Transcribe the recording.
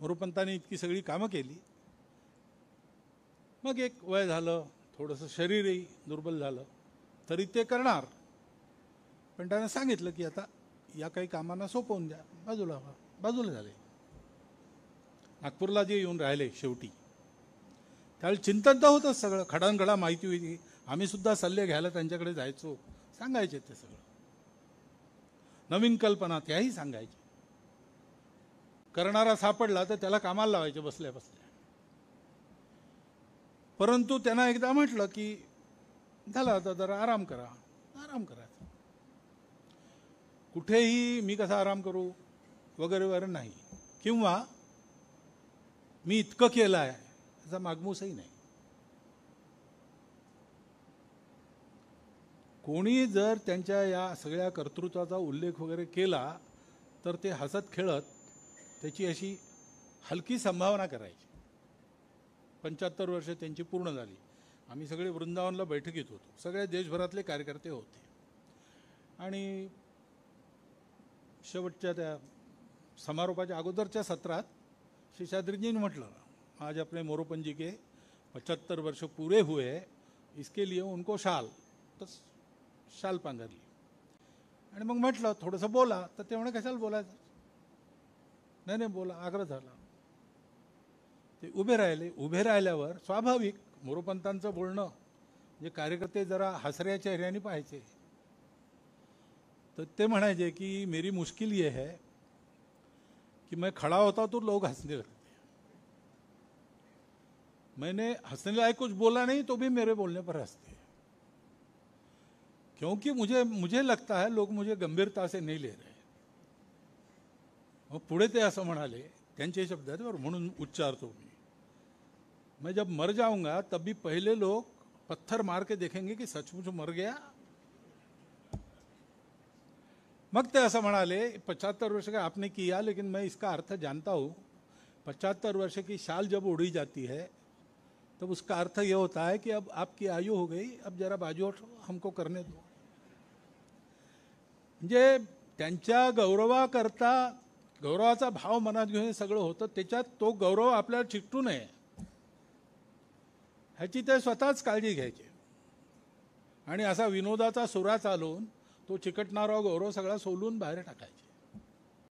मोरोपंतांनी इतकी सगळी कामं केली. मग एक वय झालं, थोडंसं शरीरही दुर्बल झालं, तरी ते करणार. पण त्यानं सांगितलं की आता या काही कामांना सोपवून द्या, बाजूला झाले. नागपूरला जे येऊन राहिले शेवटी, त्यावेळी चिंतन तर होतंच सगळं, खडानखडा माहिती होती. आम्ही सुद्धा सल्ले घ्यायला त्यांच्याकडे जायचो, सांगायचे ते सगळं, नवीन कल्पना त्याही सांगायचे. करणारा सापडला तर त्याला कामाला लावायचे बसल्या बसल्या. परंतु त्यांना एकदा म्हटलं की झालं आता जरा आराम करा. आराम करायचा, कुठेही मी कसा आराम करू वगैरे वगैरे नाही, किंवा मी इतकं केलं आहे याचा मागमूसही नाही. कोणी जर त्यांच्या या सगळ्या कर्तृत्वाचा उल्लेख वगैरे केला तर ते हसत खेळत त्याची अशी हलकी संभावना करायची. 75 वर्ष त्यांची पूर्ण झाली. आम्ही सगळे वृंदावनला बैठकीत होतो, सगळे देशभरातले कार्यकर्ते होते. आणि शेवटच्या त्या समारोपाच्या अगोदरच्या सत्रात शेषाद्रीजींनी म्हटलं, आज अपने मोरोपंत जी के 75 वर्ष पूरे हुए, इसके लिए उनको शाल, तर शाल पांघरली. आणि मग म्हटलं थोडंसं बोला, तर ते म्हणे कशाला बोलायचं. नाही बोला, आग्रह झाला. ते उभे राहिले. उभे राहिल्यावर स्वाभाविक मोरोपंतांचं बोलणं जे कार्यकर्ते जरा हसऱ्या चेहऱ्याने पाहायचे. तर ते म्हणायचे की मेरी मुश्किल ये है कि मैं खड़ा होता तो लोग हंसने लगते, मैंने हंसने लायक कुछ बोला नहीं तो भी मेरे बोलने पर हंसते, क्योंकि मुझे लगता है लोग मुझे गंभीरता से नहीं ले रहे. मग पुढे ते असं म्हणाले, त्यांचे शब्द आहेत बरं, म्हणून उच्चारतो मी, मैं जब मर जाऊंगा तब भी पहले लोग पत्थर मार के देखेंगे कि सचमुच मर गया. मग ते असं म्हणाले, 75 वर्ष का आपने किया, लेकिन मैं इसका अर्थ जानता हूँ. 75 वर्ष की शाल जब उड़ी जाती है तब उसका अर्थ ये होता है कि अब आपकी आयु हो गई, अब जरा बाजू हटो, हमको करने दो. म्हणजे त्यांच्या गौरवाकरता गौरवाचा भाव मनात घेऊन सगळं होतं. त्याच्यात तो गौरव आपल्याला चिकटू नये ह्याची ते स्वतःच काळजी घ्यायचे. आणि असा विनोदाचा सुरा चालवून तो चिकटणारा गौरव सगळा सोलून बाहेर टाकायचे.